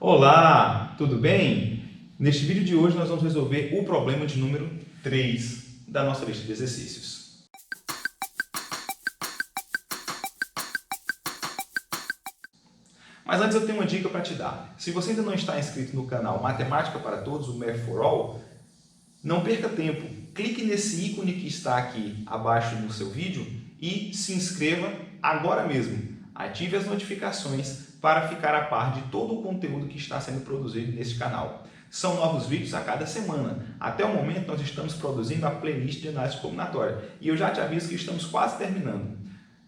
Olá, tudo bem? Neste vídeo de hoje nós vamos resolver o problema de número 3 da nossa lista de exercícios. Mas antes eu tenho uma dica para te dar. Se você ainda não está inscrito no canal Matemática para Todos, o Math for All, não perca tempo. Clique nesse ícone que está aqui abaixo do seu vídeo e se inscreva agora mesmo. Ative as notificações para ficar a par de todo o conteúdo que está sendo produzido neste canal. São novos vídeos a cada semana. Até o momento nós estamos produzindo a playlist de análise combinatória e eu já te aviso que estamos quase terminando.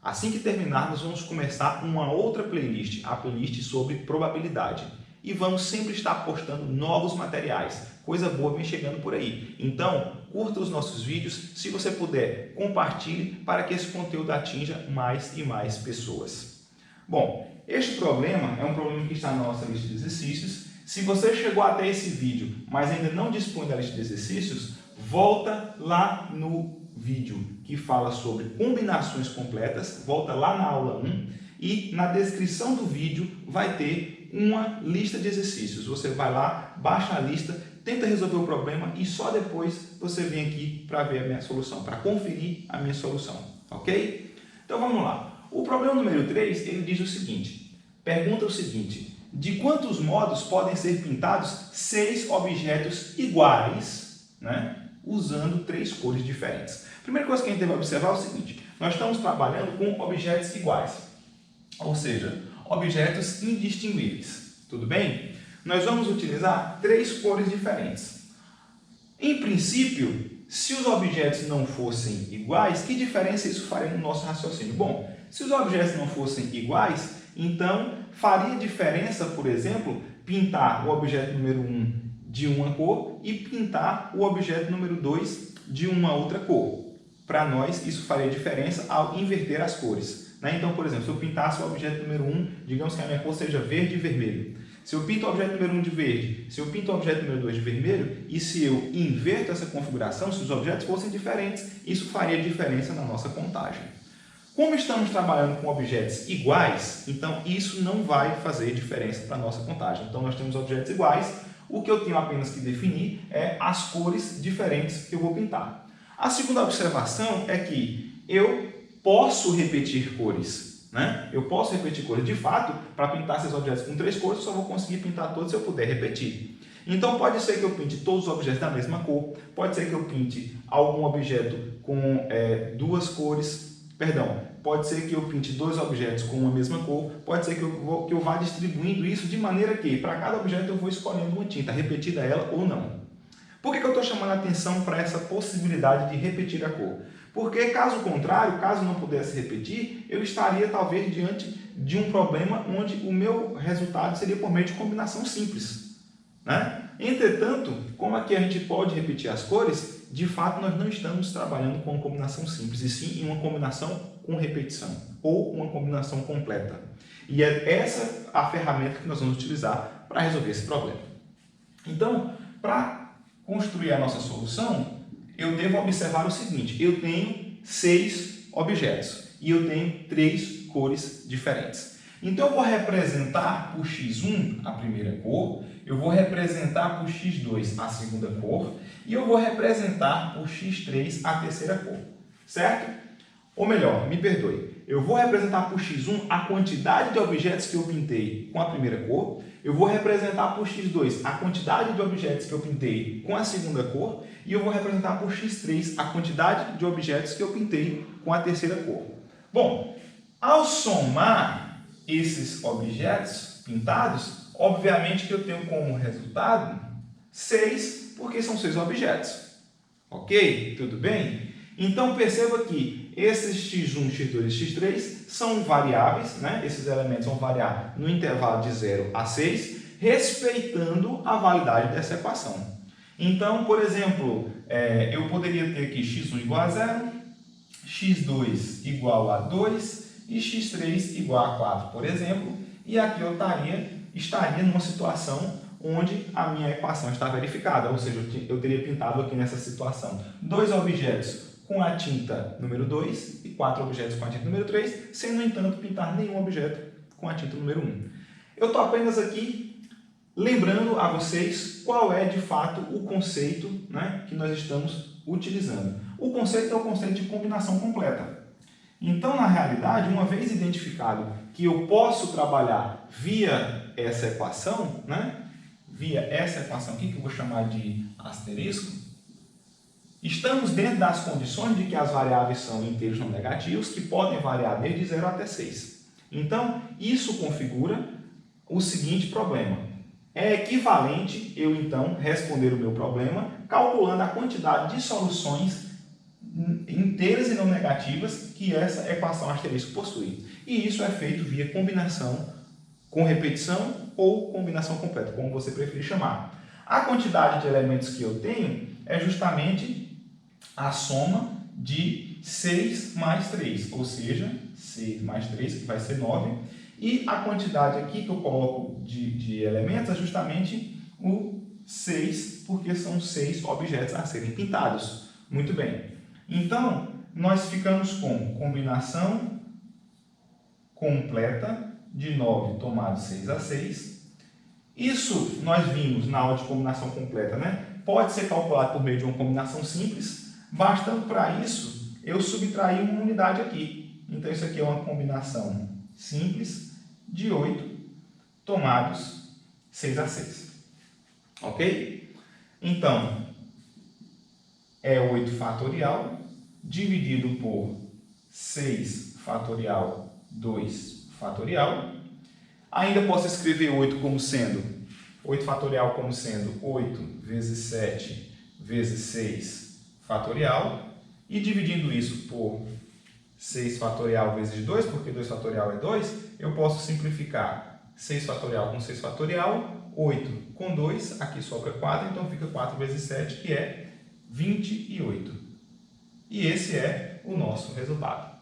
Assim que terminarmos, vamos começar uma outra playlist, a playlist sobre probabilidade. E vamos sempre estar postando novos materiais. Coisa boa vem chegando por aí. Então, curta os nossos vídeos. Se você puder, compartilhe para que esse conteúdo atinja mais e mais pessoas. Bom, este problema é um problema que está na nossa lista de exercícios. Se você chegou até esse vídeo, mas ainda não dispõe da lista de exercícios, volta lá no vídeo que fala sobre combinações completas, volta lá na aula 1 e na descrição do vídeo vai ter uma lista de exercícios. Você vai lá, baixa a lista, tenta resolver o problema e só depois você vem aqui para ver a minha solução, para conferir a minha solução, ok? Então vamos lá. O problema número 3, ele diz o seguinte, pergunta o seguinte, de quantos modos podem ser pintados 6 objetos iguais, né, usando 3 cores diferentes? A primeira coisa que a gente deve observar é o seguinte, nós estamos trabalhando com objetos iguais, ou seja, objetos indistinguíveis, tudo bem? Nós vamos utilizar 3 cores diferentes. Em princípio, se os objetos não fossem iguais, que diferença isso faria no nosso raciocínio? Bom, se os objetos não fossem iguais, então faria diferença, por exemplo, pintar o objeto número 1 de uma cor e pintar o objeto número 2 de uma outra cor. Para nós, isso faria diferença ao inverter as cores, né? Então, por exemplo, se eu pintasse o objeto número 1, digamos que a minha cor seja verde e vermelho. Se eu pinto o objeto número 1 de verde, se eu pinto o objeto número 2 de vermelho, e se eu inverto essa configuração, se os objetos fossem diferentes, isso faria diferença na nossa contagem. Como estamos trabalhando com objetos iguais, então isso não vai fazer diferença para a nossa contagem. Então nós temos objetos iguais, o que eu tenho apenas que definir é as cores diferentes que eu vou pintar. A segunda observação é que eu posso repetir cores, né? Eu posso repetir cores. De fato, para pintar esses objetos com 3 cores, eu só vou conseguir pintar todos se eu puder repetir. Então pode ser que eu pinte todos os objetos da mesma cor, pode ser que eu pinte algum objeto com 2 cores, pode ser que eu pinte 2 objetos com a mesma cor, pode ser que eu vá distribuindo isso de maneira que para cada objeto eu vou escolhendo uma tinta, repetida ela ou não. Por que eu estou chamando a atenção para essa possibilidade de repetir a cor? Porque caso contrário, caso não pudesse repetir, eu estaria talvez diante de um problema onde o meu resultado seria por meio de combinação simples, né? Entretanto, como aqui a gente pode repetir as cores, de fato nós não estamos trabalhando com uma combinação simples, e sim em uma combinação com repetição, ou uma combinação completa. E é essa a ferramenta que nós vamos utilizar para resolver esse problema. Então, para construir a nossa solução, eu devo observar o seguinte, eu tenho 6 objetos e eu tenho 3 cores diferentes. Então eu vou representar por x1 a primeira cor, eu vou representar por x2 a segunda cor e eu vou representar por x3 a terceira cor, certo? Ou melhor, me perdoe, eu vou representar por x1 a quantidade de objetos que eu pintei com a primeira cor, eu vou representar por x2 a quantidade de objetos que eu pintei com a segunda cor e eu vou representar por x3 a quantidade de objetos que eu pintei com a terceira cor. Bom, ao somar esses objetos pintados, obviamente que eu tenho como resultado 6, porque são 6 objetos. Ok? Tudo bem? Então perceba que esses x1, x2 e x3 são variáveis, né? Esses elementos vão variar no intervalo de 0 a 6, respeitando a validade dessa equação. Então, por exemplo, eu poderia ter aqui x1 igual a 0, x2 igual a 2 e x3 igual a 4, por exemplo, e aqui eu estaria numa situação onde a minha equação está verificada, ou seja, eu teria pintado aqui nessa situação 2 objetos com a tinta número 2 e 4 objetos com a tinta número 3, sem, no entanto, pintar nenhum objeto com a tinta número 1. Eu estou apenas aqui Lembrando a vocês qual é de fato o conceito, né, que nós estamos utilizando. O conceito é o conceito de combinação completa. Então, na realidade, uma vez identificado que eu posso trabalhar via essa equação, né, via essa equação aqui, que eu vou chamar de asterisco, estamos dentro das condições de que as variáveis são inteiros não negativos, que podem variar desde 0 até 6. Então, isso configura o seguinte problema. É equivalente eu, então, responder o meu problema calculando a quantidade de soluções inteiras e não negativas que essa equação asterisco possui. E isso é feito via combinação com repetição ou combinação completa, como você preferir chamar. A quantidade de elementos que eu tenho é justamente a soma de 6 mais 3, ou seja, 6 mais 3, que vai ser 9, e a quantidade aqui que eu coloco de elementos é justamente o 6, porque são 6 objetos a serem pintados. Muito bem. Então, nós ficamos com combinação completa de 9 tomado 6 a 6. Isso nós vimos na aula de combinação completa, né? Pode ser calculado por meio de uma combinação simples, bastando para isso eu subtrair uma unidade aqui. Então, isso aqui é uma combinação simples de 8 tomados 6 a 6. Ok? Então, é 8 fatorial dividido por 6 fatorial 2 fatorial. Ainda posso escrever 8 como sendo 8 fatorial como sendo 8 vezes 7 vezes 6 fatorial. E dividindo isso por 6 fatorial vezes 2, porque 2 fatorial é 2, eu posso simplificar 6 fatorial com 6 fatorial, 8 com 2, aqui sobra 4, então fica 4 vezes 7, que é 28. E esse é o nosso resultado.